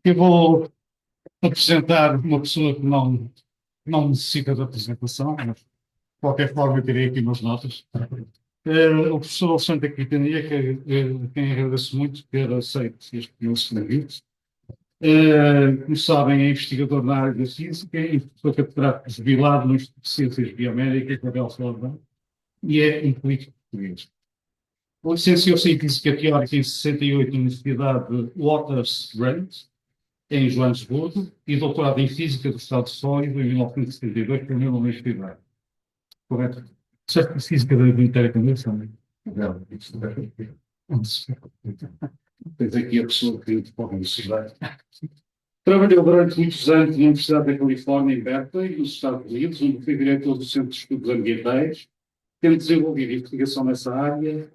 Eu vou apresentar uma pessoa que não necessita de apresentação, mas de qualquer forma eu tirei aqui umas notas. O professor Alexandre Quitania, a quem agradeço muito ter aceito este meu convite. Como sabem, é investigador na área da física e professor catedrático jubilado no Instituto de Ciências Biomédicas da Abel Salvador e é um político português. Licenciou-se em Física Teórica em 68 na Universidade de Witwatersrand, em Joanesburgo, e doutorado em Física do Estado Sólido em 1972 pela mesma universidade. Correto? Certo, Física da Unitária Convenção, não é? Não, isso não é. Tens aqui a pessoa que pode a universidade. Trabalhou durante muitos anos na Universidade da Califórnia, em Berkeley, nos Estados Unidos, onde foi diretor do Centro de Estudos Ambientais, tendo desenvolvido investigação nessa área,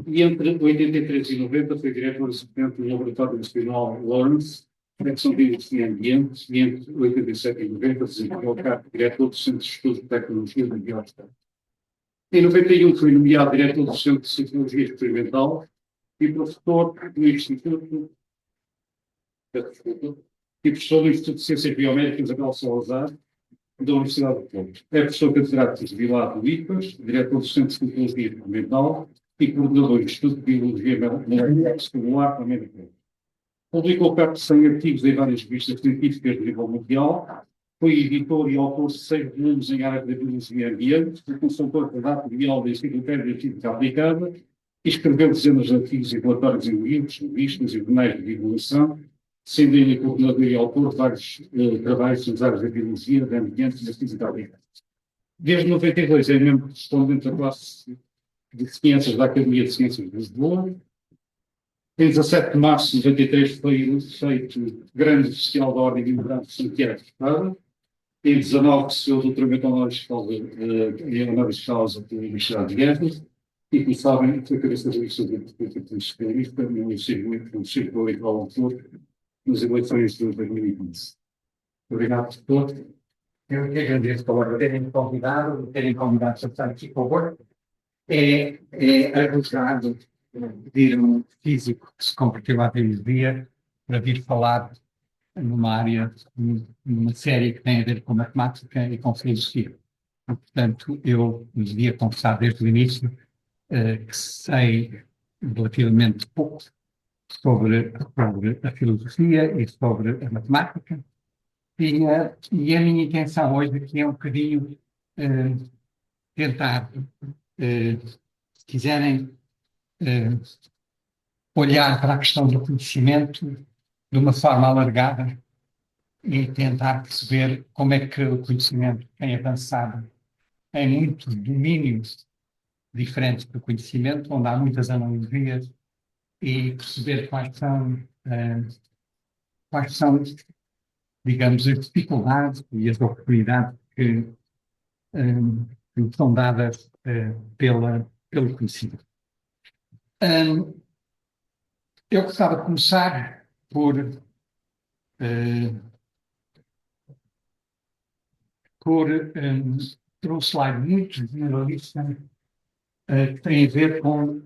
e entre 83 e 90 foi diretor assistente do Laboratório Nacional Lawrence, Conexão de Indústria e Ambiente, e entre 87 e 90 desempenhou o cargo de diretor do Centro de Estudos de Tecnologia da Biosfera. Em 91 foi nomeado diretor do Centro de Tecnologia Experimental e professor do Instituto de Ciências Biomédicas Abel Salazar, da Universidade de Porto. É professor catedrático jubilado do IPAS, diretor do Centro de Tecnologia Experimental e coordenador do Instituto de Biologia Molecular Celular também de Porto. Publicou perto de 100 artigos em várias revistas científicas de nível mundial, foi editor e autor de 6 volumes em área de biologia e ambiente, foi consultor redatorial da Enciclopédia Física Aplicada e escreveu dezenas de artigos e relatórios em livros, revistas e jornais de divulgação, sendo ele coordenador e autor de vários trabalhos nas áreas da biologia, do ambiente e da física aplicada. Desde 92 é membro correspondente da classe de Ciências da Academia de Ciências de Lisboa. Em 17 de março de 93 foi feito grande oficial da Ordem de Imigrantes de Santiago de Estado. Em 19 recebeu o doutoramento honoris causa pela Universidade de Guerra. E, como sabem, foi cabeça da lista do Partido Socialista no Círculo Eleitoral Autor nas eleições de 2015. Obrigado por tudo. Eu que agradeço por terem convidado para estar aqui convosco. É arrojado pedir um físico que se converteu à biologia para vir falar numa série que tem a ver com matemática e com filosofia. Portanto, eu devia confessar desde o início que sei relativamente pouco sobre a filosofia e sobre a matemática, e a minha intenção hoje aqui é um bocadinho tentar, se quiserem, olhar para a questão do conhecimento de uma forma alargada e tentar perceber como é que o conhecimento tem avançado em muitos domínios diferentes do conhecimento, onde há muitas analogias, e perceber quais são, digamos, as dificuldades e as oportunidades que são dadas pelo conhecimento. Eu gostava de começar por um slide muito generalista que tem a ver com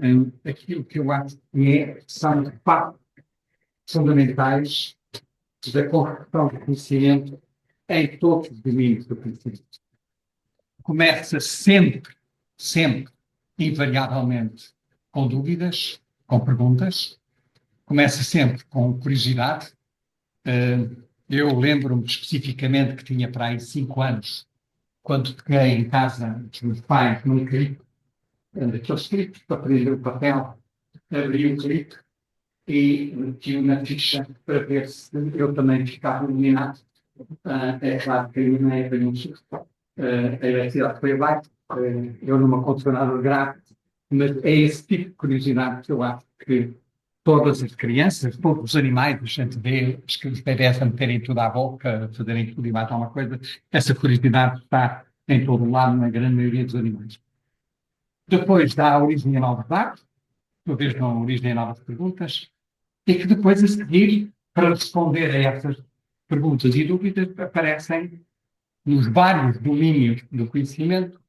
aquilo que eu acho que são partes fundamentais da construção do conhecimento em todos os domínios do conhecimento. Começa sempre, invariavelmente, com dúvidas, com perguntas. Começa sempre com curiosidade. Eu lembro-me especificamente que tinha para aí 5 anos, quando peguei em casa dos meus pais num clipe, daqueles clipes para prender o papel, abri o clipe e meti-o na ficha para ver se eu também ficava iluminado. É claro que a iluminei para um susto. A eletricidade foi abaixo, eu numa condicionada grave, mas é esse tipo de curiosidade que eu acho que todas as crianças, todos os animais, a gente vê os bebés a meterem tudo à boca, a fazerem tudo e mais alguma coisa, essa curiosidade está em todo o lado, na grande maioria dos animais. Depois dá a origem a novos dados, talvez dão a origem a novas perguntas, e que depois, a seguir, para responder a essas perguntas e dúvidas, aparecem nos vários domínios do conhecimento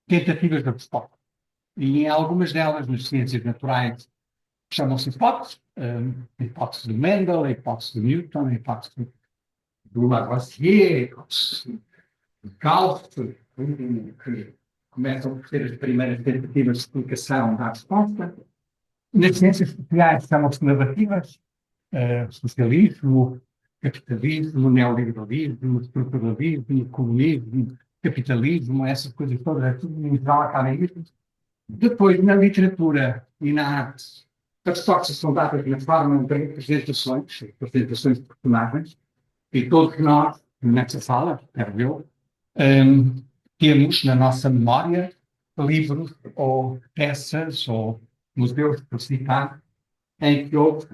tentativas de resposta. E em algumas delas, nas ciências naturais, chamam-se hipóteses, a hipótese do Mendel, a hipótese do Newton, a hipótese do Lavoisier, a hipótese de Gauss, que começam por ser as primeiras tentativas de explicação da resposta. Nas ciências sociais chamam-se narrativas, socialismo, capitalismo, neoliberalismo, estruturalismo, comunismo, capitalismo, essas coisas todas, é tudo em geral acaba em isso. Depois, na literatura e na arte, as respostas são dadas na forma de representações de personagens, e todos nós, nesta sala, espero eu, temos na nossa memória livros ou peças ou museus, por citar, em que houve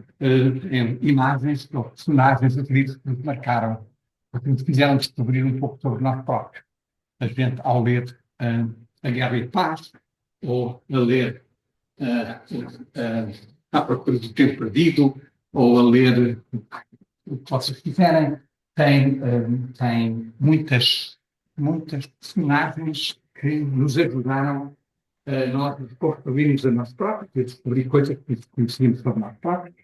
imagens ou personagens dos livros que nos marcaram, porque nos fizeram descobrir um pouco sobre nós próprios. A gente, ao ler A Guerra e Paz, ou a ler À Procura do Tempo Perdido, ou a ler o que vocês quiserem, tem muitas personagens que nos ajudaram a nós construirmos a nós próprios, a descobrir coisas que conhecíamos sobre nós próprios.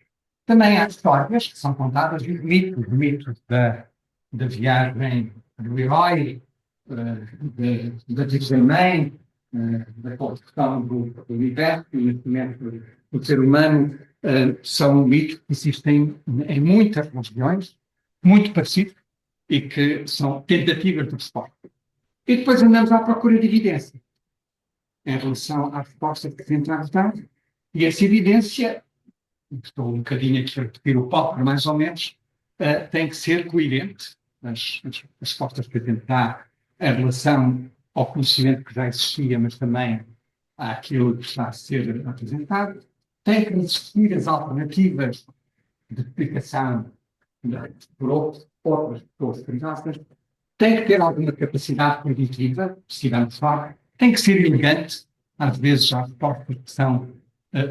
Também há histórias que são contadas, os mitos da viagem do herói, da Disneyland, da construção do universo e do nascimento do ser humano, são mitos que existem em muitas religiões, muito parecidos, e que são tentativas de resposta. E depois andamos à procura de evidência em relação às respostas que tentamos dar, e essa evidência, estou um bocadinho aqui a repetir o palco, mais ou menos, tem que ser coerente. As respostas que a gente dá em relação ao conhecimento que já existia, mas também àquilo que está a ser apresentado. Tem que existir as alternativas de explicação por outras pessoas curiosas. Tem que ter alguma capacidade cognitiva, se tivermos fora. Tem que ser elegante. Às vezes há respostas que são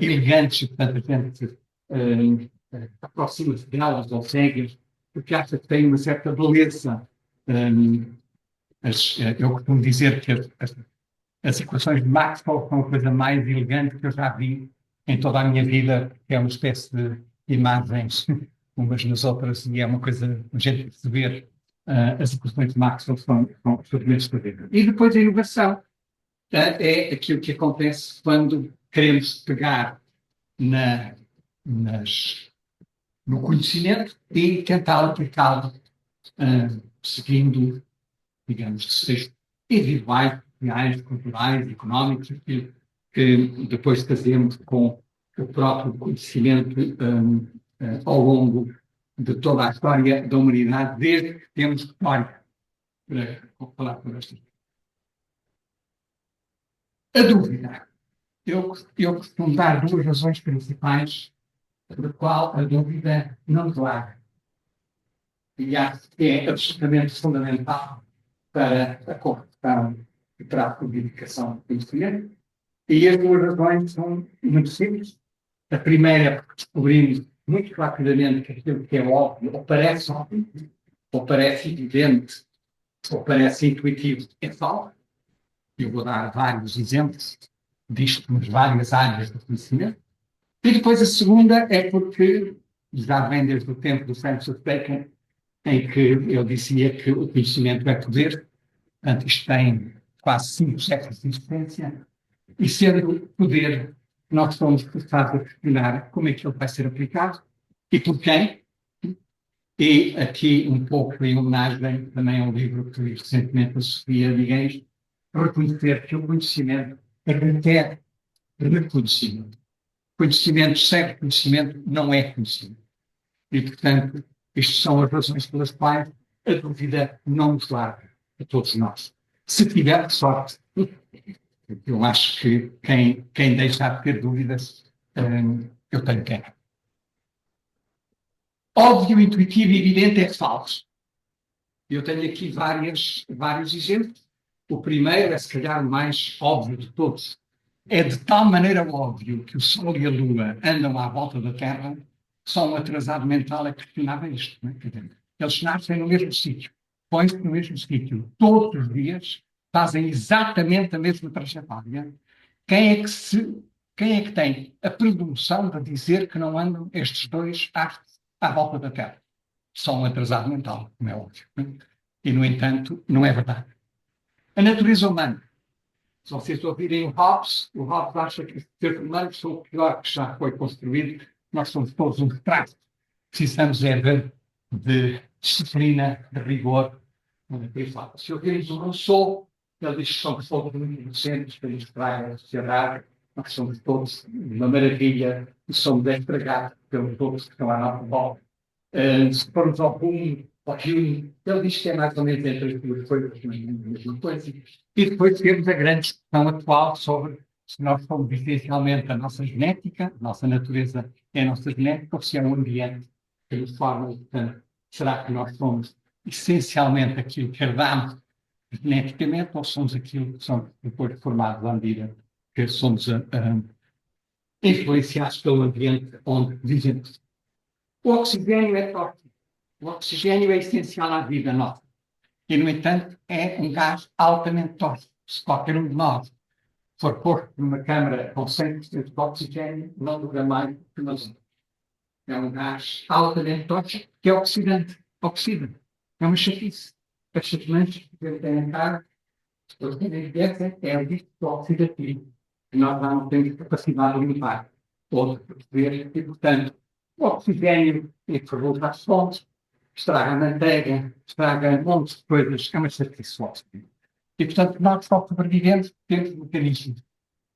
elegantes e, portanto, a gente aproxima-se delas ou segue-as, porque acha que tem uma certa beleza. Eu costumo dizer que as equações de Maxwell são a coisa mais elegante que eu já vi em toda a minha vida, que é uma espécie de imagens umas nas outras, e é uma coisa, a gente perceber as equações de Maxwell são absolutamente extraordinárias. E depois a inovação é aquilo que acontece quando queremos pegar no conhecimento e tentar aplicá-lo seguindo, digamos, desejos individuais, sociais, culturais, económicos, que depois fazemos com o próprio conhecimento ao longo de toda a história da humanidade, desde que temos história para falar por estas. A dúvida. Eu costumo dar duas razões principais pela qual a dúvida não nos larga. E acho que é absolutamente fundamental para a construção e para a codificação do conhecimento. E as duas razões são muito simples. A primeira é porque descobrimos muito rapidamente que aquilo que é óbvio, ou parece óbvio, ou parece evidente, ou parece intuitivo, é falso. Eu vou dar vários exemplos disto nas várias áreas do conhecimento. E depois a segunda é porque já vem desde o tempo do Francis Bacon, em que eu dizia que o conhecimento é poder. Portanto, isto tem quase 5 séculos de existência, e sendo poder, nós somos forçados a questionar como é que ele vai ser aplicado e por quem. E aqui, um pouco em homenagem também ao livro que li recentemente a Sofia Miguel, reconhecer que o conhecimento requer reconhecimento. Conhecimento sem reconhecimento não é conhecimento. E, portanto, estas são as razões pelas quais a dúvida não nos larga a todos nós. Se tiver sorte, eu acho que quem deixar de ter dúvidas, eu tenho quem. Óbvio, intuitivo e evidente é falso. Eu tenho aqui vários exemplos. O primeiro é, se calhar, o mais óbvio de todos. É de tal maneira óbvio que o Sol e a Lua andam à volta da Terra, só um atrasado mental é questionável isto. Não é? Eles nascem no mesmo sítio, põem-se no mesmo sítio, todos os dias, fazem exatamente a mesma trajetória. Quem é que se quem é que tem a presunção de dizer que não andam estes dois astros à volta da Terra? Só um atrasado mental, como é óbvio. E, no entanto, não é verdade. A natureza humana. Se vocês ouvirem o Hobbes acha que os seres humanos são o pior que já foi construído. Nós somos todos um retrato. Precisamos de disciplina, de rigor. Se ouvirmos o Rousseau, ele diz que somos todos muito inocentes, que nos trai a sociedade, nós somos todos uma maravilha e somos estragados pelos outros que estão à nossa volta. Se formos ao Hume, ele diz que é mais ou menos entre as duas coisas, mas não é a mesma coisa. E depois temos a grande discussão atual sobre se nós somos essencialmente a nossa genética, a nossa natureza é a nossa genética, ou se é um ambiente que nos forma. Portanto, será que nós somos essencialmente aquilo que herdamos geneticamente, ou somos aquilo que somos depois formados à medida que somos influenciados pelo ambiente onde vivemos? O oxigênio é tóxico. O oxigênio é essencial à vida nossa. E, no entanto, é um gás altamente tóxico. Se qualquer um de nós for posto numa câmara com 100% de oxigênio, não dura mais que uma hora. É um gás altamente tóxico que é oxidante. Oxida. É uma chatice. As chatices que têm a cara, eles têm a evidência, é o risco oxidativo. E nós não temos capacidade de limpar ou de perceber. E, portanto, o oxigênio interrompe as fontes, estraga a manteiga, estraga montes de coisas. É uma chatice o oxigênio. E, portanto, nós só sobrevivemos temos mecanismos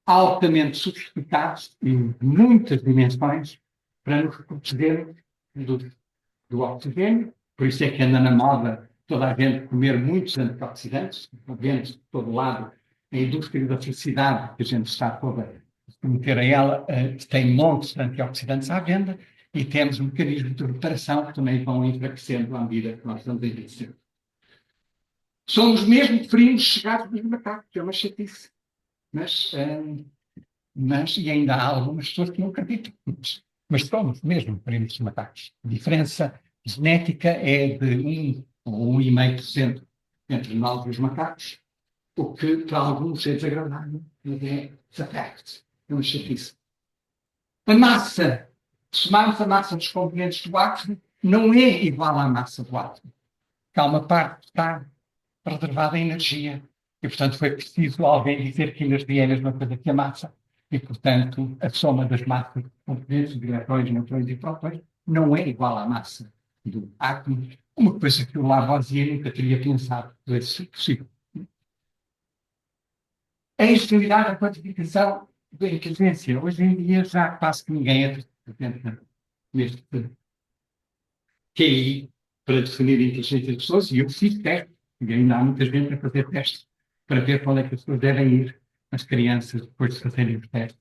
altamente sofisticados e de muitas dimensões para nos proteger do oxigênio. Por isso é que anda na moda toda a gente comer muitos antioxidantes, vemos de todo lado a indústria da felicidade, que a gente está toda a submeter a ela, tem montes de antioxidantes à venda e temos mecanismos de reparação que também vão enfraquecendo à medida que nós estamos a envelhecer. Somos mesmo primos chegados dos macacos, é uma chatice. Mas, e ainda há algumas pessoas que não acreditam. Mas somos mesmo primos dos macacos. A diferença genética é de 1 ou 1,5% entre nós e os macacos, o que para alguns é desagradável, mas é fact, é uma chatice. A massa, somarmos a massa dos componentes do átomo, não é igual à massa do átomo. Há uma parte que está reservada a energia. E, portanto, foi preciso alguém dizer que a energia é a mesma coisa que a massa. E, portanto, a soma das massas, componentes, de elétrons, neutrões e prótons, não é igual à massa do átomo. Uma coisa que o Lavoisier nunca teria pensado que pudesse ser possível. A instabilidade da quantificação da inteligência. Hoje em dia já quase que ninguém entra neste QI para definir a inteligência das pessoas, e eu fiz testes. E ainda há muita gente a fazer testes para ver qual é que as pessoas devem ir, as crianças, depois de fazerem os testes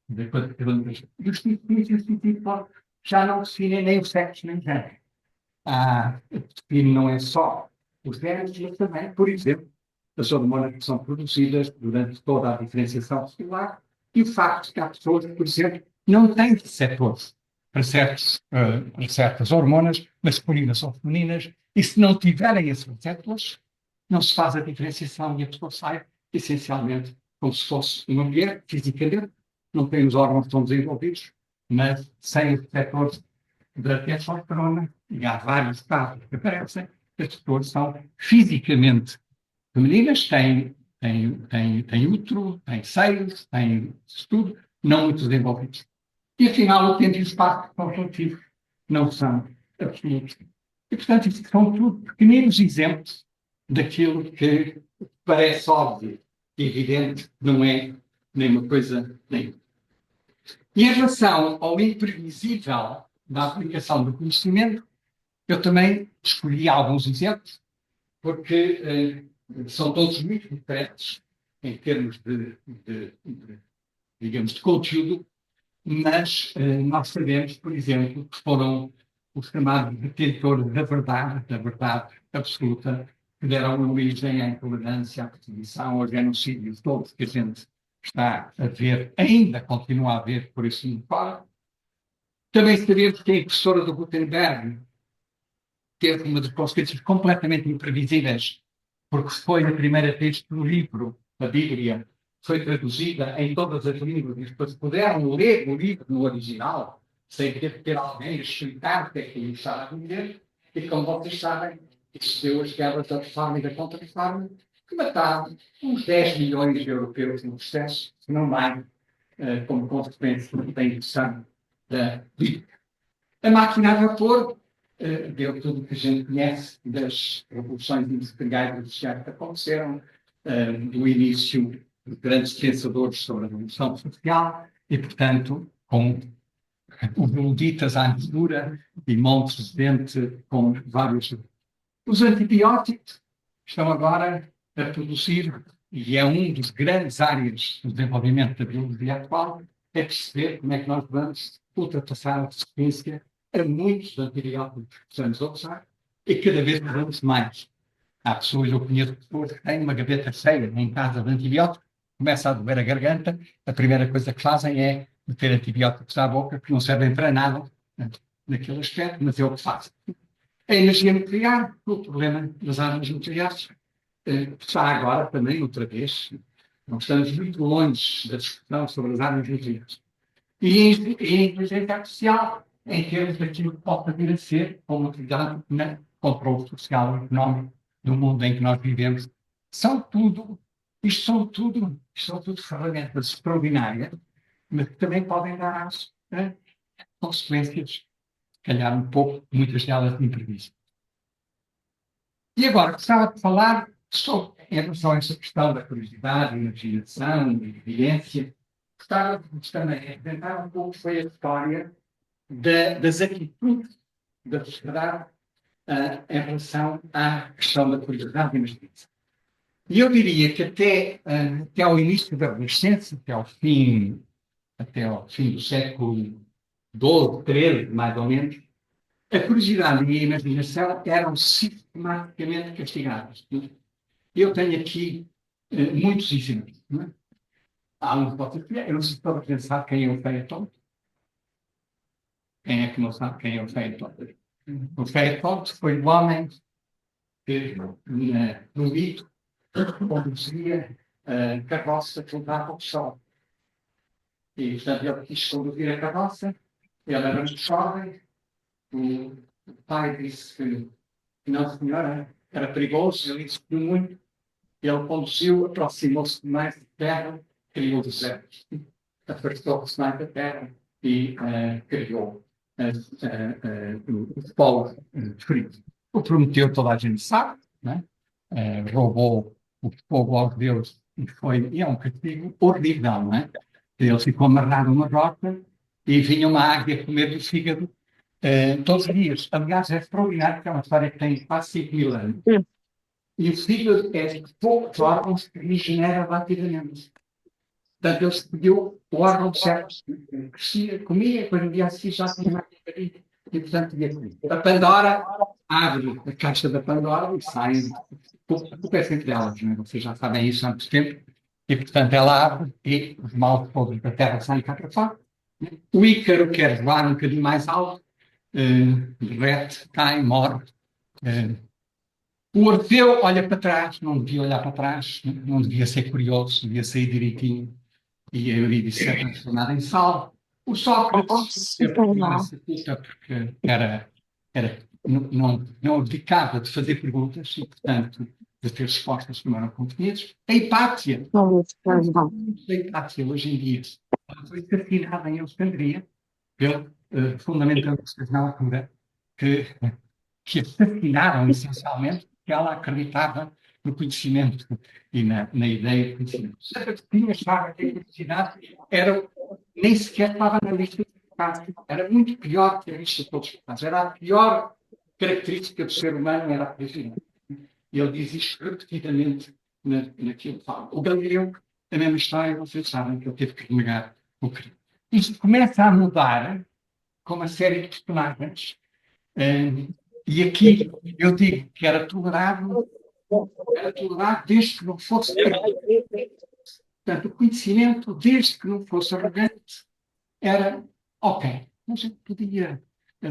de quantificação. E os científicos já não definem nem o sexo nem o género. Define não é só os géneros, mas também, por exemplo, as hormonas que são produzidas durante toda a diferenciação celular e o facto de que há pessoas, por exemplo, não têm receptores para certas hormonas masculinas ou femininas, e se não tiverem esses receptores, não se faz a diferenciação e a pessoa sai essencialmente como se fosse uma mulher, fisicamente, não tem os órgãos tão desenvolvidos, mas sem os receptores da testosterona, e há vários casos que aparecem, as pessoas são fisicamente femininas, têm útero, têm seios, têm tudo, não muito desenvolvidos. E afinal, o tempo e o espaço são relativos, não são absolutos. E, portanto, isto são tudo pequeninos exemplos daquilo que parece óbvio e evidente, não é nem uma coisa nem outra. E em relação ao imprevisível da aplicação do conhecimento, eu também escolhi alguns exemplos, porque são todos muito diferentes em termos digamos, de conteúdo, mas nós sabemos, por exemplo, que foram os chamados detentores da verdade absoluta, que deram origem à intolerância, à perseguição, ao genocídio, todos que a gente está a ver, ainda continua a ver por esse mundo fora. Também sabemos que a impressora do Gutenberg teve uma das consequências completamente imprevisíveis, porque foi a primeira vez que o livro, a Bíblia, foi traduzida em todas as línguas e as pessoas puderam ler o livro no original, sem ter que ter alguém a explicar o que é que ele estava a dizer. E como vocês sabem, isso deu as guerras da reforma e da contra-reforma, que mataram uns 10 milhões de europeus no processo, se não mais, como consequência da indução da política. A máquina a vapor deu tudo o que a gente conhece das revoluções industriais e sociais que aconteceram, do início de grandes pensadores sobre a revolução social e, portanto, com os luditas à mistura e montes de gente com vários. Os antibióticos estão agora a produzir, e é um dos grandes áreas do desenvolvimento da biologia atual, é perceber como é que nós vamos ultrapassar a resistência a muitos antibióticos que precisamos usar e cada vez usamos mais. Há pessoas, eu conheço pessoas que têm uma gaveta cheia em casa de antibióticos, começa a doer a garganta, a primeira coisa que fazem é meter antibióticos à boca, que não servem para nada, né, naquele aspecto, mas é o que fazem. A energia nuclear, o problema das armas nucleares, está agora também outra vez. Nós estamos muito longe da discussão sobre as armas nucleares. E a inteligência artificial, em termos daquilo que pode vir a ser, como utilidade no controle social e económico do mundo em que nós vivemos, isto são tudo ferramentas extraordinárias, mas que também podem dar consequências, se calhar um pouco, muitas delas imprevistas. E agora, gostava de falar sobre, em relação a essa questão da curiosidade, imaginação e evidência, gostava de também apresentar um pouco foi a história das atitudes da sociedade em relação à questão da curiosidade e imaginação. E eu diria que até ao início da Renascença, até ao fim do século XII, XIII, mais ou menos, a curiosidade e a imaginação eram sistematicamente castigadas. Eu tenho aqui muitos exemplos. Não é? Há um de vocês, eu não sei se todos pensar quem é o Feia-Tonto. Quem é que não sabe quem é o Feia-Tonto? O Feia-Tonto foi o homem que, no mito, conduzia a carroça que levava ao sol. E, portanto, ele quis conduzir a carroça, ele era muito jovem, o pai disse que não, senhora, era perigoso, ele insistiu muito, ele conduziu, aproximou-se mais de terra, criou desertos, afastou-se mais da terra e criou o polo frio. O prometeu, toda a gente sabe, né? Roubou o fogo aos deuses e é um castigo horrível, não é? Ele ficou amarrado numa roca e vinha uma águia comer do fígado todos os dias. Aliás, é extraordinário, porque é uma história que tem quase 5 mil anos. E o fígado é de poucos órgãos que regenera rapidamente. Portanto, ele escolheu o órgão certo. Crescia, comia, depois no dia a seguir já tinha mais bocadinho. E, portanto, ia comer. A Pandora abre a caixa da Pandora e saem pouco é sempre delas, não é? Vocês já sabem isso há muito tempo. E, portanto, ela abre e os maus podres da Terra saem cá para fora. O Ícaro quer voar um bocadinho mais alto, derrete, cai, morre. O Orfeu olha para trás, não devia olhar para trás, não devia ser curioso, devia sair direitinho. E a Eurídice é transformada em sal. O Sócrates teve criança culta porque não abdicava de fazer perguntas e, portanto, de ter respostas que não eram convenientes. A Hipátia hoje em dia foi assassinada em Alexandria pelo fundamentalista na altura que assassinaram essencialmente porque ela acreditava no conhecimento e na ideia de conhecimento. Sócrates tinha achava que a felicidade nem sequer estava na lista de pecados. Era muito pior que a lista de todos os pecados. Era a pior característica do ser humano, era a felicidade. E ele diz isto repetidamente naquilo que fala. O Galileu, a mesma história, vocês sabem que ele teve que negar o crime. Isto começa a mudar com uma série de personagens. E aqui eu digo que era tolerável desde que não fosse arrogante. Portanto, o conhecimento, desde que não fosse arrogante, era ok. Não se podia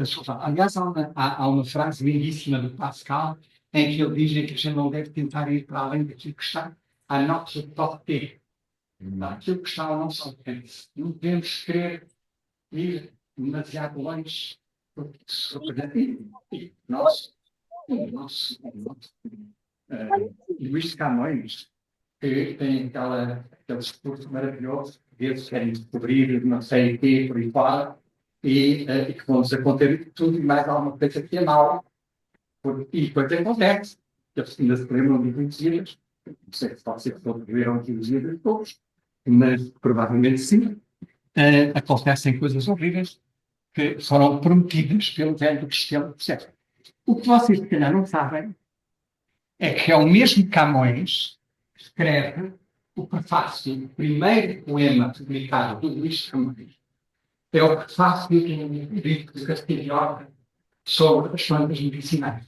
soltar. Aliás, há uma frase lindíssima do Pascal em que ele diz que a gente não deve tentar ir para além daquilo que está à nossa portée. Aquilo que está ao nosso alcance. Não podemos querer ir demasiado longe, porque o nosso Luís Camões, que tem aquele discurso maravilhoso, eles querem descobrir não sei o quê, por aí fora, e que vão desacontecer tudo e mais alguma coisa que é mau. E depois acontece, que eles ainda se lembram de Lusíadas, não sei se pode ser que todos viram de Lusíadas todos, mas provavelmente sim. Acontecem coisas horríveis que foram prometidas pelo velho Cristiano, etc. O que vocês, se calhar, não sabem é que é o mesmo Camões que escreve o prefácio do primeiro poema publicado do Luís Camões. É o prefácio do livro de Castilhota sobre as plantas medicinais,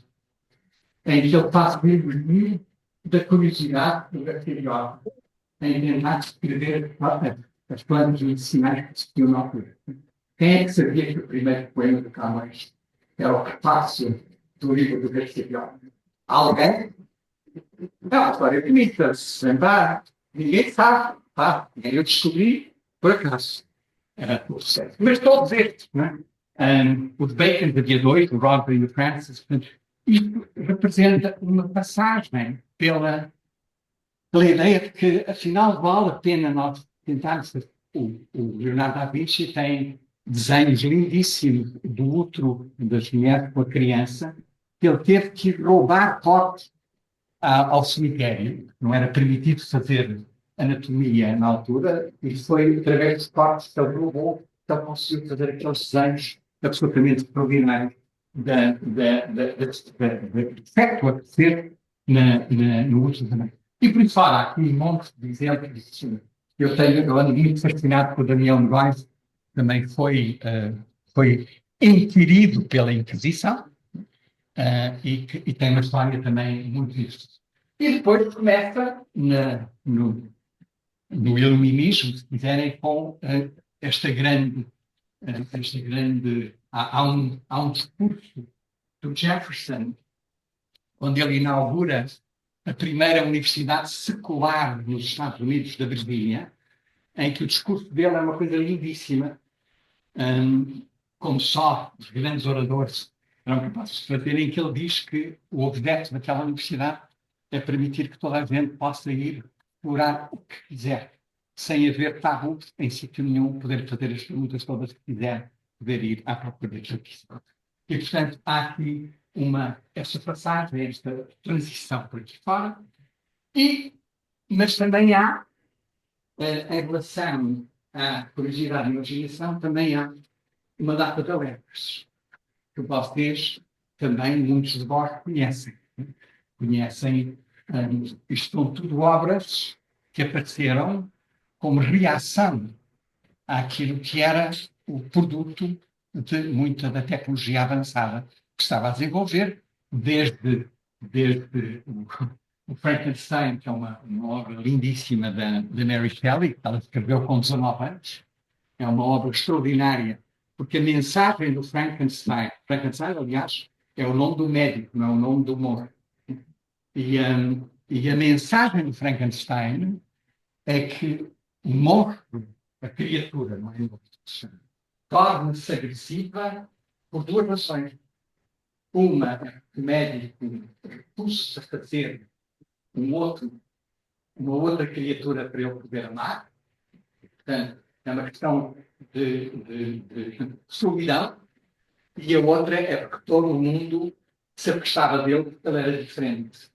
em que ele faz mergulho da curiosidade do Castilhota em tentar descrever as plantas medicinais que existiam na altura. Quem é que sabia que o primeiro poema do Camões era o prefácio do livro do Castilhota? Alguém? É uma história bonita, se lembrar. Ninguém sabe. Tá? Eu descobri por acaso. Mas todos estes, não é? O de Bacon, de dia 2, o Rodney e o Francis, isto representa uma passagem pela ideia de que, afinal, vale a pena nós tentarmos. O Leonardo da Vinci tem desenhos lindíssimos do útero das mulheres com a criança, que ele teve que roubar cortes ao cemitério, não era permitido fazer anatomia na altura, e foi através de cortes que ele roubou que ele conseguiu fazer aqueles desenhos absolutamente extraordinários do defeito a ser no último também. E por isso fora, há aqui um monte de exemplos. Eu ando muito fascinado com o Daniel Novaes, também foi inquirido pela Inquisição, e tem uma história também muito triste. E depois começa no iluminismo, se quiserem, com esta grande. Há um discurso do Jefferson, onde ele inaugura a primeira universidade secular nos Estados Unidos, da Virgínia, em que o discurso dele é uma coisa lindíssima, como só os grandes oradores eram capazes de fazer, em que ele diz que o objeto daquela universidade é permitir que toda a gente possa ir explorar o que quiser, sem haver tabu em sítio nenhum, poder fazer as perguntas todas que quiser, poder ir à procura de justiça. E, portanto, há aqui esta passagem, esta transição por aqui fora, mas também há, em relação à curiosidade e imaginação, também há uma data de alertas, que vocês também, muitos de vós, conhecem. Isto são tudo obras que apareceram como reação àquilo que era o produto de muita da tecnologia avançada que estava a desenvolver, desde o Frankenstein, que é uma obra lindíssima da Mary Shelley, que ela escreveu com 19 anos, é uma obra extraordinária, porque a mensagem do Frankenstein, aliás, é o nome do médico, não é o nome do morto. E a mensagem do Frankenstein é que o monstro, a criatura, não é? Torna-se agressiva por duas razões. Uma, que o médico recusa a fazer uma outra criatura para ele poder amar. Portanto, é uma questão de solidão. E a outra é porque todo o mundo se afastava dele porque ele era diferente.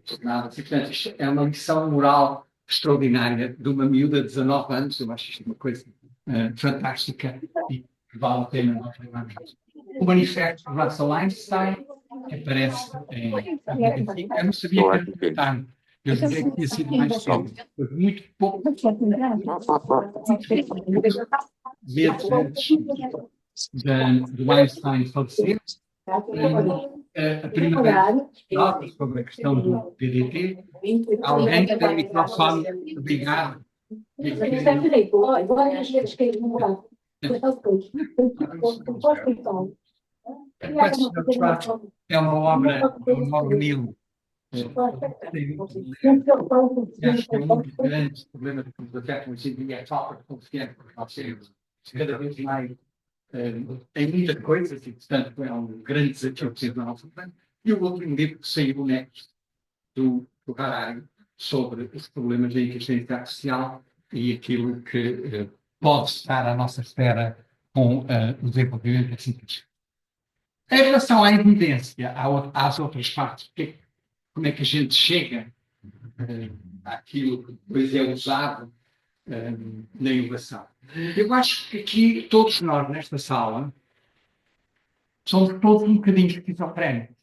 Tornava-se. Portanto, isto é uma lição moral extraordinária de uma miúda de 19 anos. Eu acho isto uma coisa fantástica e vale a pena nós lembrarmos. O manifesto de Russell Einstein, que aparece em 1925. Eu não sabia que era publicado. Eu julguei que tinha sido mais cedo. Foi muito pouco meses antes do Einstein falecer. A primeira nota sobre a questão do DDT, alguém tem o microfone ligado. É uma obra do Nilo, Acho que é um dos grandes problemas da tecnologia é a falta de confiança que nós temos cada vez mais em muitas coisas e, portanto, é um grande desafio que temos na nossa frente. E o último livro que saiu next do Harari sobre os problemas da inteligência artificial e aquilo que pode estar à nossa espera com o desenvolvimento da ciência. Em relação à evidência, às outras partes, como é que a gente chega àquilo que depois é usado na inovação? Eu acho que aqui, todos nós nesta sala, somos todos um bocadinho esquizofrénicos.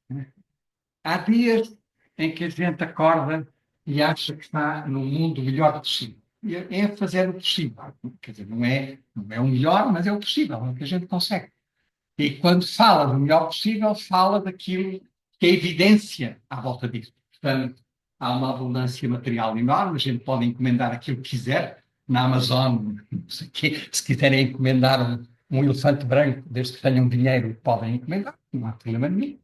Há dias em que a gente acorda e acha que está no mundo melhor possível. E é fazer o possível. Quer dizer, não é o melhor, mas é o possível, é o que a gente consegue. E quando fala do melhor possível, fala daquilo que é evidência à volta disso. Portanto, há uma abundância material enorme, a gente pode encomendar aquilo que quiser, na Amazon, se quiserem encomendar um elefante branco, desde que tenham dinheiro, podem encomendar, não há problema nenhum.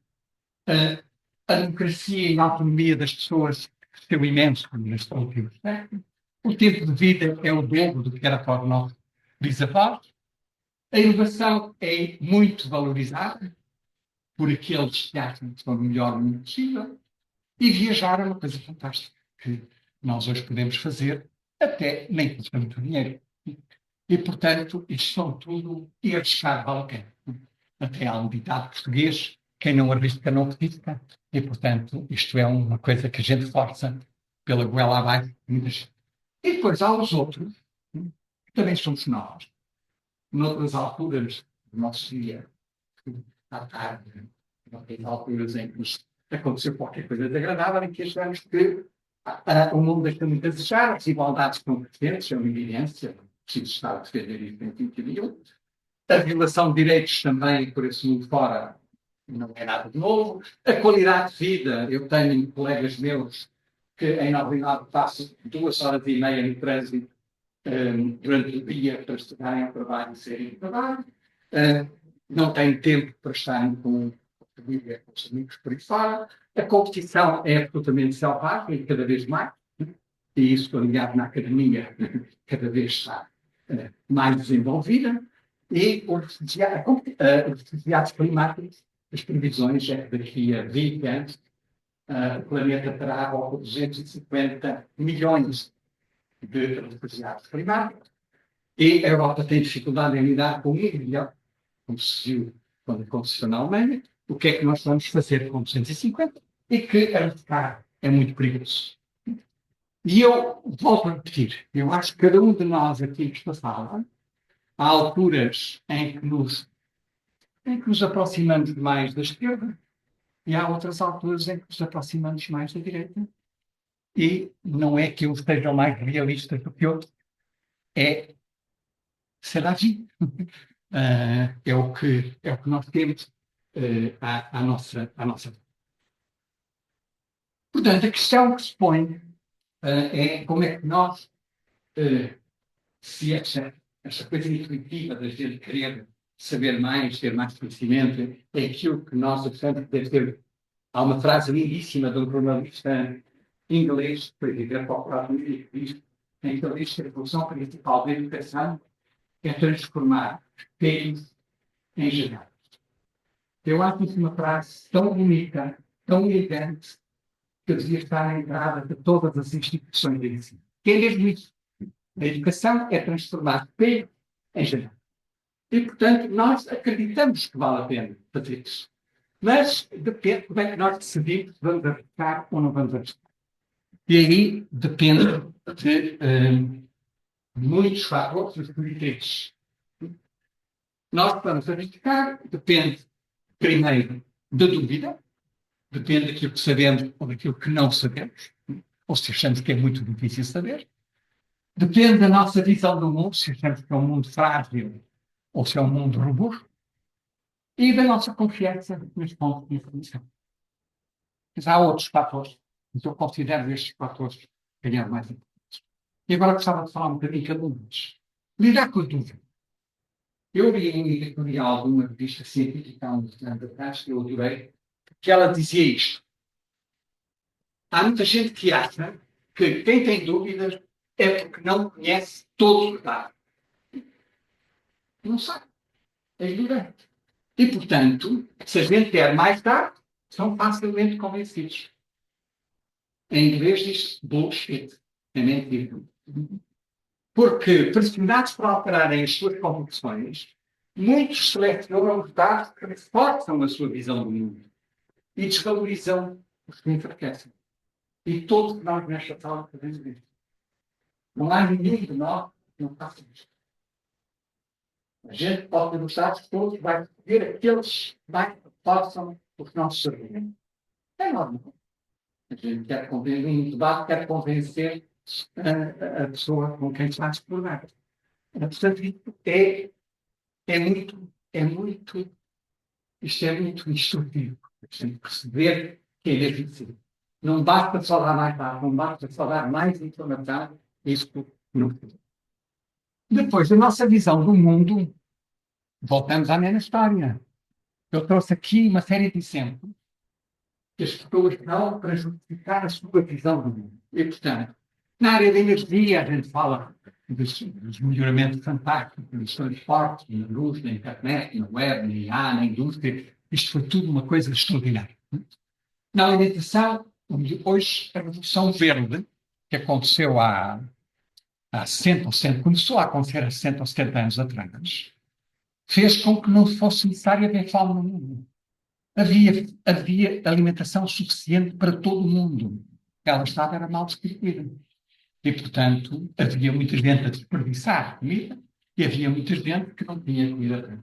A democracia e a autonomia das pessoas cresceu imenso neste último século. O tempo de vida é o dobro do que era para os nossos bisavós. A inovação é muito valorizada por aqueles que acham que estão no melhor mundo possível. E viajar é uma coisa fantástica que nós hoje podemos fazer, até nem custa muito dinheiro. E, portanto, isto são tudo, e arriscar vale a pena. Até há um ditado português, quem não arrisca não arrisca, e, portanto, isto é uma coisa que a gente força pela goela abaixo. E depois há os outros, que também somos nós, noutras alturas do nosso dia, à tarde, noutras alturas em que nos aconteceu qualquer coisa desagradável, em que achamos que o mundo deixa muito a desejar, as desigualdades estão presentes, é uma evidência, preciso estar a defender isso em sentido nenhum. A violação de direitos também por esse mundo fora não é nada de novo. A qualidade de vida, eu tenho colegas meus que em Nova Iorque passam 2 horas e meia no trânsito durante o dia para estudarem ao trabalho e serem ao trabalho. Não têm tempo para estarem com a família, com os amigos por aí fora. A competição é absolutamente selvagem e cada vez mais. E isso, aliado na academia, cada vez está mais desenvolvida. E os refugiados climáticos, as previsões é que daqui a 20 anos o planeta terá ao 250 milhões de refugiados climáticos. E a Europa tem dificuldade em lidar com 1 milhão, como se viu quando aconteceu na Alemanha. O que é que nós vamos fazer com 250? E que arriscar é muito perigoso. E eu volto a repetir, eu acho que cada um de nós aqui nesta sala, há alturas em que nos aproximamos mais da esquerda e há outras alturas em que nos aproximamos mais da direita. E não é que uns estejam mais realistas do que outros, será assim. É o que nós temos à nossa. Portanto, a questão que se põe é como é que nós, se essa coisa intuitiva da gente querer saber mais, ter mais conhecimento, é aquilo que nós achamos que deve ter. Há uma frase lindíssima de um jornalista inglês, que foi viver para o próprio livro, em que ele diz que a função principal da educação é transformar espelhos em janelas. Eu acho isso uma frase tão bonita, tão elegante, que devia estar na entrada de todas as instituições de ensino. Que é mesmo isso. A educação é transformar espelhos em janelas. E, portanto, nós acreditamos que vale a pena fazer isso. Mas depende como é que nós decidimos se vamos arriscar ou não vamos arriscar. E aí depende de muitos fatores diferentes. Nós vamos arriscar, depende, primeiro, da dúvida, depende daquilo que sabemos ou daquilo que não sabemos, ou se achamos que é muito difícil saber. Depende da nossa visão do mundo, se achamos que é um mundo frágil ou se é um mundo robusto, e da nossa confiança nos pontos de informação. Mas há outros fatores, mas eu considero estes fatores ganhar mais importantes. E agora gostava de falar um bocadinho cada um deles. Lidar com a dúvida. Eu li alguma revista científica há uns anos atrás, que eu adorei, que ela dizia isto. Há muita gente que acha que quem tem dúvidas é porque não conhece todos os dados. Não sabe. É ignorante. E, portanto, se a gente quer mais dados, são facilmente convencidos. Em inglês diz bullshit. É mentira. Porque, pressionados para alterarem as suas convicções, muitos selecionam os dados que reforçam a sua visão do mundo e desvalorizam os que enfraquecem. E todos nós nesta sala fazemos isso. Não há ninguém de nós que não faça isto. A gente pode ter os dados todos, vai escolher aqueles que mais reforçam os nossos argumentos. É normal. A gente quer convencer, em debate, quer convencer a pessoa com quem está a discordar. Portanto, isto é muito instrutivo. A gente perceber que é difícil. Não basta só dar mais dados, não basta só dar mais informação, isto não. Depois, a nossa visão do mundo, voltamos à mesma história. Eu trouxe aqui uma série de exemplos que as pessoas dão para justificar a sua visão do mundo. E, portanto, na área da energia, a gente fala dos melhoramentos fantásticos, dos transportes, na luz, na internet, na web, na IA, na indústria. Isto foi tudo uma coisa extraordinária. Na alimentação, hoje, a Revolução Verde, que aconteceu há 60 ou 70, começou a acontecer há 60 ou 70 anos atrás, fez com que não fosse necessário haver fome no mundo. Havia alimentação suficiente para todo o mundo. Ela era mal distribuída. E, portanto, havia muita gente a desperdiçar comida e havia muita gente que não tinha comida.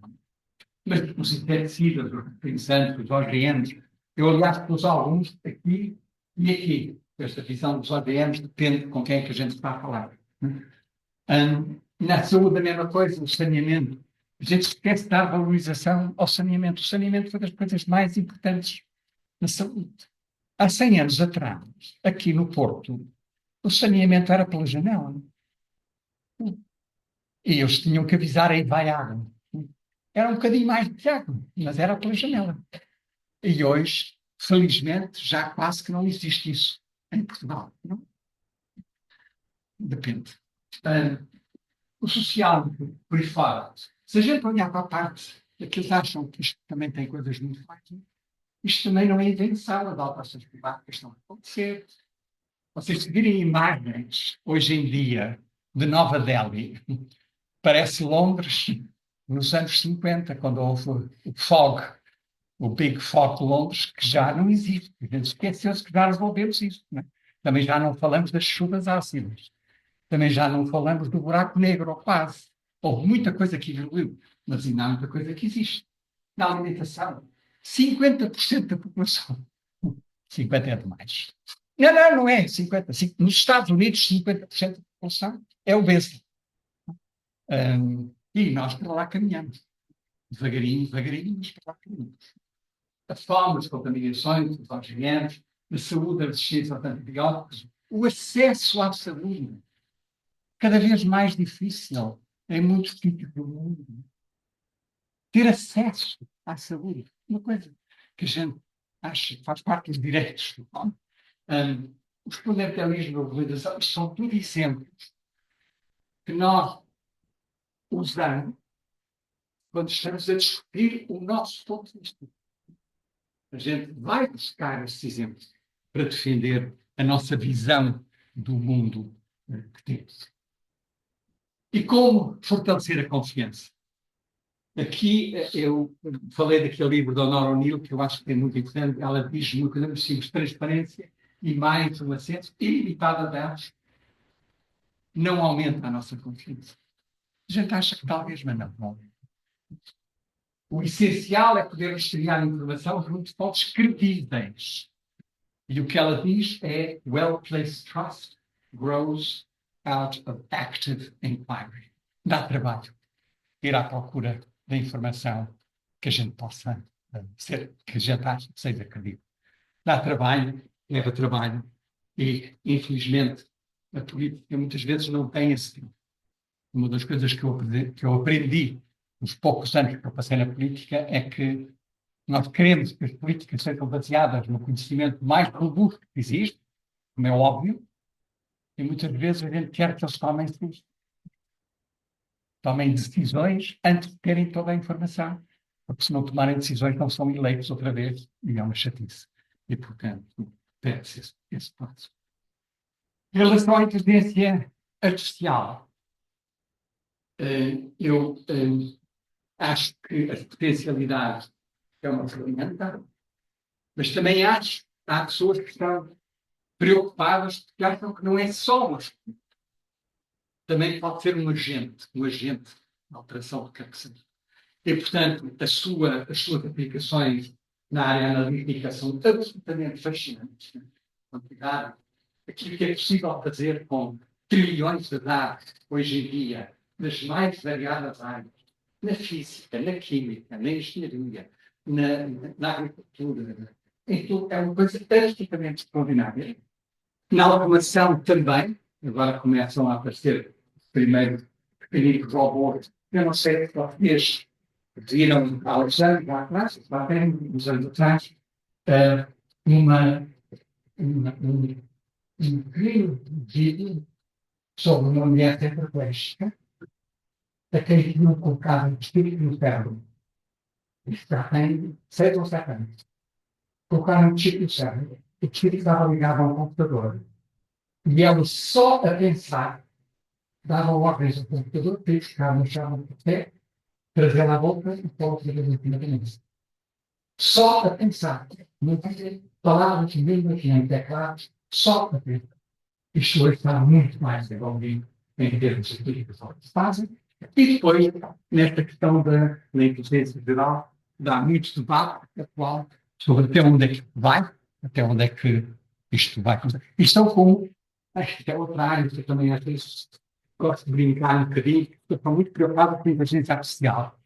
Mas os inseticidas, os fertilizantes, os OGMs, eu, aliás, pus alguns aqui e aqui. Esta visão dos OGMs depende com quem é que a gente está a falar. Na saúde, a mesma coisa, o saneamento. A gente esquece de dar valorização ao saneamento. O saneamento foi das coisas mais importantes na saúde. Há 100 anos atrás, aqui no Porto, o saneamento era pela janela. E eles tinham que avisar, aí vai água. Era um bocadinho mais de água, mas era pela janela. E hoje, felizmente, já quase que não existe isso em Portugal. Não? Depende. O social, por aí fora, se a gente olhar para a parte daqueles que acham que isto também tem coisas muito fortes, isto também não é invenção, as alterações climáticas estão a acontecer. Vocês virem imagens, hoje em dia, de Nova Delhi, parece Londres nos anos 50, quando houve o fog, o Big Fog de Londres, que já não existe. A gente esqueceu-se que já resolvemos isso. Não é? Também já não falamos das chuvas ácidas. Também já não falamos do buraco negro, ou quase. Houve muita coisa que evoluiu, mas ainda há muita coisa que existe. Na alimentação, 50% da população. 50 é demais. Não é 50. Nos Estados Unidos, 50% da população é obesa. E nós para lá caminhamos. Devagarinho, devagarinho, mas para lá caminhamos. A fome, as contaminações, os OGMs, a saúde, a resistência aos antibióticos, o acesso à saúde, cada vez mais difícil em muitos sítios do mundo. Ter acesso à saúde, uma coisa que a gente acha que faz parte dos direitos. Os fundamentalismos da globalização são tudo exemplos que nós usamos quando estamos a discutir o nosso ponto de vista. A gente vai buscar esses exemplos para defender a nossa visão do mundo que temos. E como fortalecer a confiança? Aqui eu falei daquele livro da Nora O'Neill, que eu acho que é muito importante. Ela diz uma coisa muito simples: transparência e mais um acesso ilimitado a dados não aumenta a nossa confiança. A gente acha que talvez, mas não. O essencial é poder rastrear informação junto de fontes credíveis. E o que ela diz é: well-placed trust grows out of active inquiry. Dá trabalho ir à procura da informação que a gente possa ser, que a gente acha que seja credível. Dá trabalho, leva trabalho e, infelizmente, a política muitas vezes não tem esse tempo. Uma das coisas que eu aprendi nos poucos anos que eu passei na política é que nós queremos que as políticas sejam baseadas no conhecimento mais robusto que existe, como é óbvio, e muitas vezes a gente quer que eles tomem decisões antes de terem toda a informação, porque se não tomarem decisões não são eleitos outra vez e é uma chatice. E, portanto, pede-se esse passo. Em relação à inteligência artificial, eu acho que a potencialidade é uma ferramenta, mas também acho que há pessoas que estão preocupadas porque acham que não é só uma ferramenta. Também pode ser um agente de alteração de captação. E, portanto, as suas aplicações na área analítica são absolutamente fascinantes. Quantidade, aquilo que é possível fazer com trilhões de dados hoje em dia, nas mais variadas áreas, na física, na química, na engenharia, na agricultura, em tudo, é uma coisa absolutamente extraordinária. Na automação também, agora começam a aparecer primeiro pequeninos robôs. Eu não sei se vocês viram há uns anos atrás, lá tem uns anos atrás, um incrível vídeo sobre uma mulher tetraplégica a quem tinham colocado um espírito no cérebro. Isto já tem 6 ou 7 anos. Colocaram um chip no cérebro. O espírito estava ligado a um computador. E ela só a pensar dava ordens ao computador para ir buscar no chão do café, trazê-la à boca e pôr outra vez na cabeça. Só a pensar. Não tinha palavras, línguas, nem teclados, só a pensar. Isto hoje está muito mais desenvolvido em termos de aplicação que se fazem. E depois, nesta questão da inteligência geral, dá muito debate atual sobre até onde é que vai, até onde é que isto vai. Isto é como, acho que é outra área que eu também às vezes gosto de brincar um bocadinho, eu estou muito preocupado com a inteligência artificial.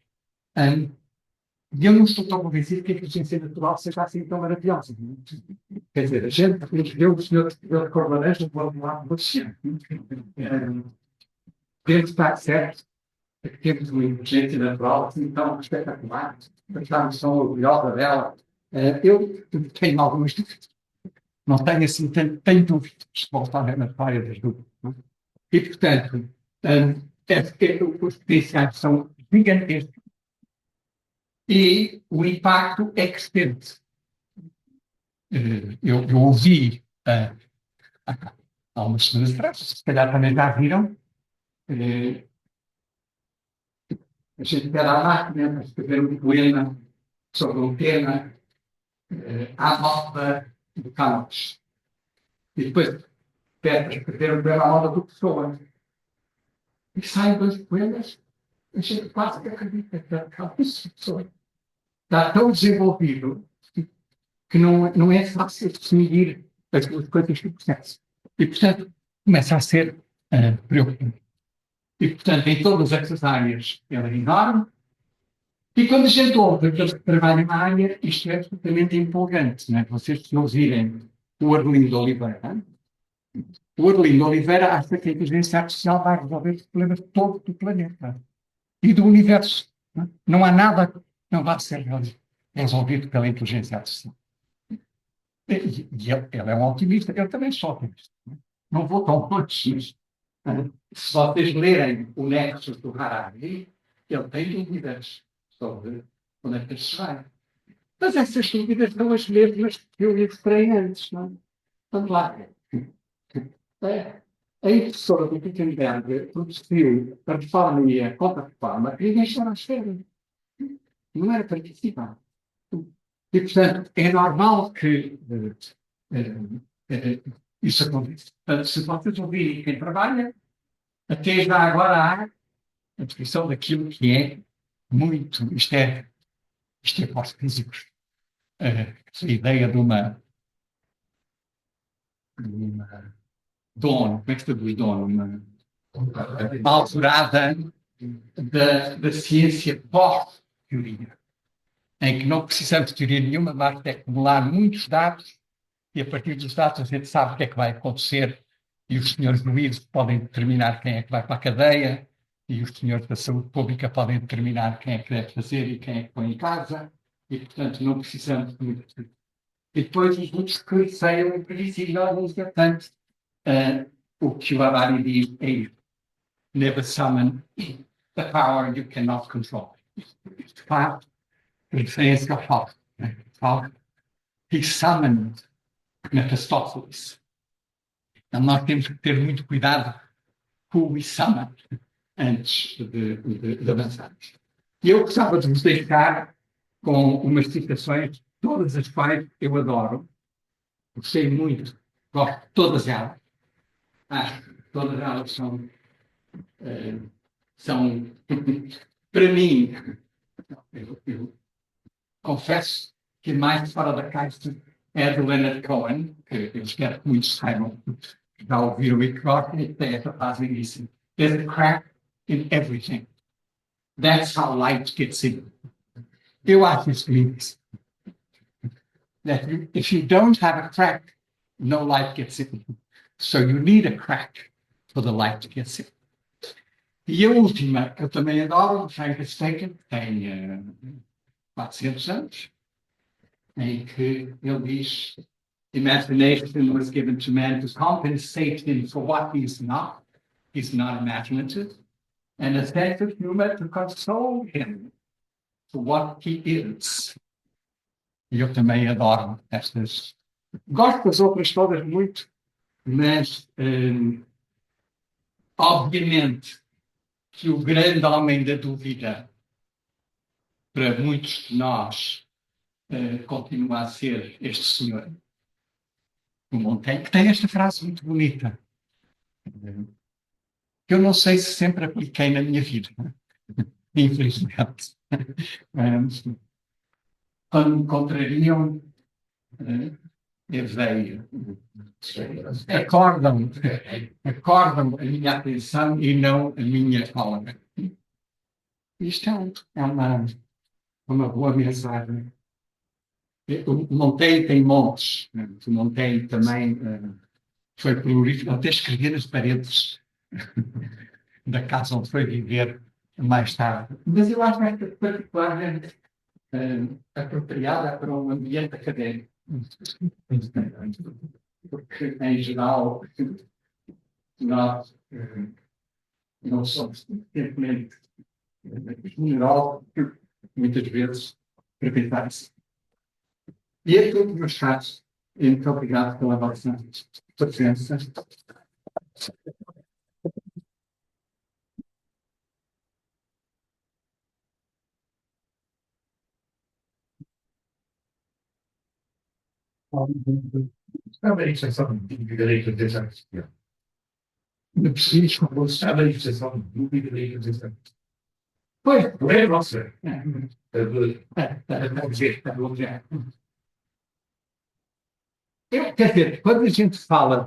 E eu não estou tão convencido que a inteligência natural seja assim tão maravilhosa. Quer dizer, a gente deu o senhor da cor laranja para o lado do ciano. Deve estar certo que temos uma inteligência natural assim tão espetacular, estamos tão orgulhosa dela. Eu tenho algumas dúvidas. Não tenho assim, tenho dúvidas. Voltar na área das dúvidas. E, portanto, os potenciais são gigantescos e o impacto é crescente. Eu ouvi há umas semanas atrás, se calhar também já viram, a gente pede à máquina para escrever um poema sobre um tema à volta do campus. E depois pede para escrever um poema à volta do pessoa. E saem 2 poemas, a gente quase que acredita que é campus pessoa. Está tão desenvolvido que não é fácil distinguir as duas coisas que processo. E, portanto, começa a ser preocupante. E, portanto, em todas essas áreas, ela é enorme. E quando a gente ouve aqueles que trabalham na área, isto é absolutamente empolgante. Não é? Vocês que ouvirem o Arlindo Oliveira, o Arlindo Oliveira acha que a inteligência artificial vai resolver os problemas todos do planeta e do universo. Não há nada que não vá ser resolvido pela inteligência artificial. E ele é um otimista, eu também sou otimista. Não vou tão longe, mas se vocês lerem o Nexus do Harari, ele tem dúvidas sobre onde é que se vai. Mas essas dúvidas são as mesmas que eu illustrei antes, não é? Vamos lá. A impressora do Gutenberg produziu a reforma e a contra-reforma e ninguém estava à espera. Não era participar. E, portanto, é normal que isso aconteça. Se vocês ouvirem quem trabalha, até já agora há a descrição daquilo que é muito. Isto é para os físicos. A ideia de uma dono, como é que se traduz dono? Uma alvorada da ciência pós-teoria, em que não precisamos de teoria nenhuma, basta acumular muitos dados e a partir dos dados a gente sabe o que é que vai acontecer e os senhores juízes podem determinar quem é que vai para a cadeia e os senhores da saúde pública podem determinar quem é que deve fazer e quem é que põe em casa e, portanto, não precisamos de muita teoria. E depois os outros que saiam imprevisíveis, portanto, o que o Harari diz é isso. Never summon the power you cannot control. De facto, a diferença que eu falo. He summoned Mephistopheles. Então nós temos que ter muito cuidado com o we summon antes de avançarmos. E eu gostava de vos deixar com umas citações, todas as quais eu adoro, gostei muito, gosto de todas elas. Acho que todas elas são para mim, eu confesso que mais fora da caixa é do Leonard Cohen, que eu espero que muitos saibam, já ouviram e que gostam, e tem essa frase início. There's a crack in everything. That's how light gets in. Eu acho isso lindo. That if you don't have a crack, no light gets in. So you need a crack for the light to get in. E a última, que eu também adoro, do Francis Bacon, tem 400 anos, em que ele diz: Imagination was given to man to compensate him for what he's not imaginative, and a sense of humor to console him for what he is. E eu também adoro estas. Gosto das outras todas muito, mas, obviamente, que o grande homem da dúvida, para muitos de nós, continua a ser este senhor, o Montaigne, que tem esta frase muito bonita, que eu não sei se sempre apliquei na minha vida, infelizmente. Quando me contrariam, eu veio. Acordam a minha atenção e não a minha cólera. Isto é uma boa mensagem. O Montaigne tem montes. O Montaigne também foi prolífico, até escrevia nas paredes da casa onde foi viver mais tarde. Mas eu acho esta particularmente apropriada para um ambiente académico. Porque, em geral, nós não somos simplesmente generosos, muitas vezes, para pensar isso. E é tudo, meus caros. E muito obrigado pela vossa presença. Estava em exceção de direito de exame. Não preciso, como você Estava em exceção de dúvida de exame. Pois, É, nossa. quer dizer, quando a gente fala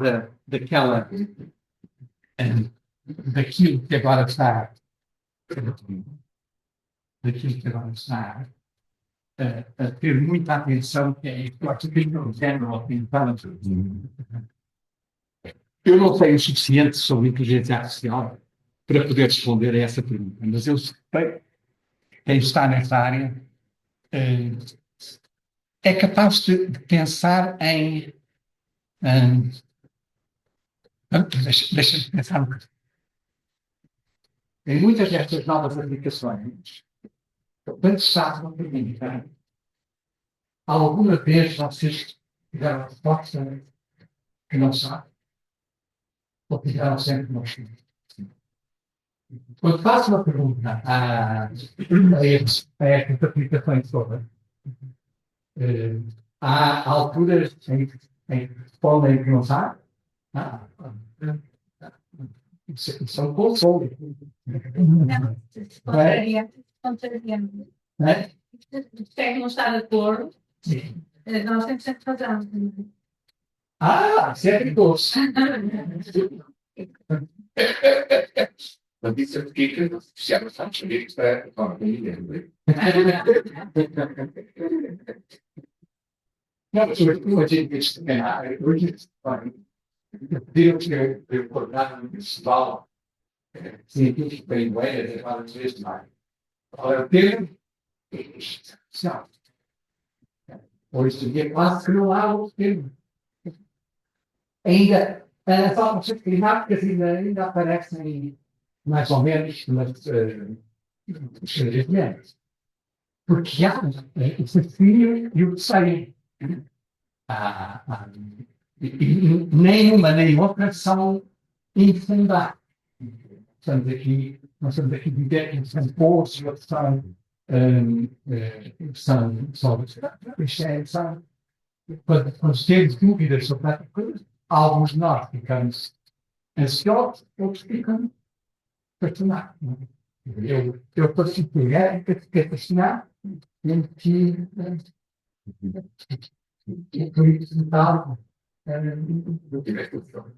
daquilo que agora está, a ter muita atenção, que é o artificial general intelligence. Eu não sei o suficiente sobre inteligência artificial para poder responder a essa pergunta, mas eu sei que quem está nessa área é capaz de pensar em. Deixa-me pensar um bocadinho. Em muitas destas novas aplicações, quando se faz uma pergunta, alguma vez vocês tiveram a resposta que não sabe? Ou tiveram sempre que não sabe? Quando faço uma pergunta a estas aplicações todas, há alturas em que respondem que não sabe? Isso é um consolo. Não, contrariando. Se não está de acordo, nós temos sempre razão. Sempre doce. Mas isso é porque se a pessoa que está Não, mas eu tinha que estudar, Deus que recordar no festival científico da Inglaterra, de várias vezes mais. Ora, Pedro, Hoje em dia quase que não há outro termo. Ainda, as alterações climáticas ainda aparecem mais ou menos, mas ligeiramente. Porque há o fascínio e o receio. Nenhuma nem outra são infundadas. Nós estamos aqui de ideias, são poucos, outros são quando temos dúvidas sobre essa coisa, alguns de nós ficamos ansiosos, outros ficam fascinados. Eu participei, fiquei fascinado, e por isso tal, Não tiveste o filme.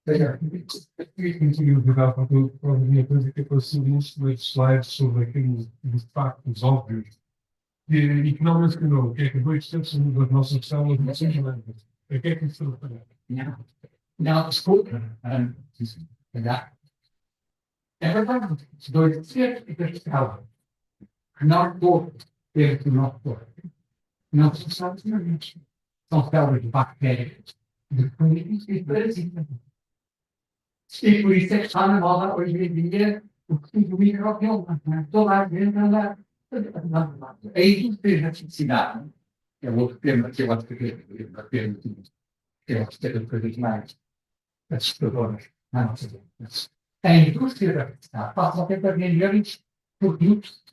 Eu jogava para a minha coisa que apareceu nos slides sobre aqueles factos óbvios e que não mencionou que é que 2% das nossas células não são brancas. O que é que isso refere? não, desculpa. É verdade, 2% das células que nós todos temos no nosso corpo não são células brancas. São células de bactérias, de fungos e de parasitas. E por isso é que está na moda hoje em dia o microbioma. Toda a gente anda. A indústria da felicidade é outro tema que eu acho que é uma coisas mais assustadoras na nossa vida. A indústria da felicidade passa a ter milhões de produtos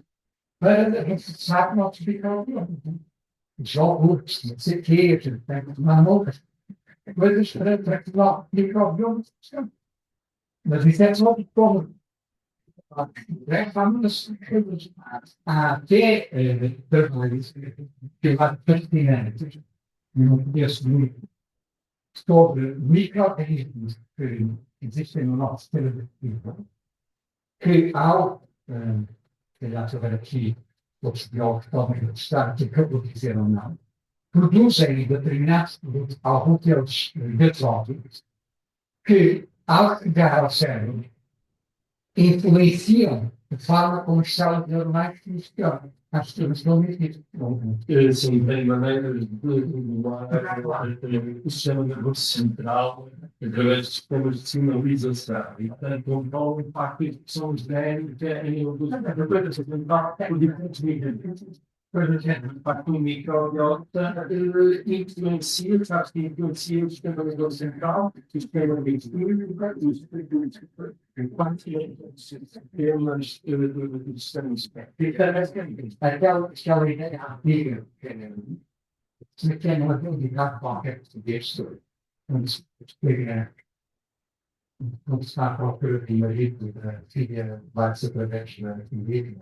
para reforçar nossos microbiomas. Jogos, não sei o quê, mamouras, coisas para que o microbioma funcione. Mas isso é só de como. Há até trabalhos que eu acho fascinantes, não conheço muito, sobre micro-organismos que existem no nosso sistema digestivo, que ao, se calhar se houver aqui outros biólogos podem atestar que acabou de dizer ou não, produzem determinados produtos, alguns deles gasógenos, que ao chegar ao cérebro, influenciam a forma como as células neuronais funcionam. Acho que eles não existem. Sim, tem maneiras de regular o sistema nervoso central através de sistemas de sinalização. E, portanto, controla o impacto de expressões de em coisas por diferentes níveis. Por exemplo, o impacto do microbiota influencia, sabe que influencia o sistema nervoso central, o sistema digestivo, os sistemas do sistema expectante. Aquela ideia antiga, que é uma habilidade qualquer português, quando se está à procura de marido da filha, vai-se através da família.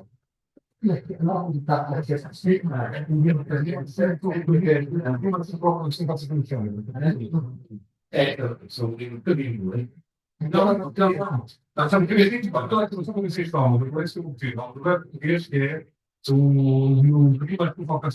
Não, está a ser assim, São um bocadinho, não. Nós estamos a ver que toda a informação que vocês tomam, parece que eu vou dizer, o português é o primeiro que falta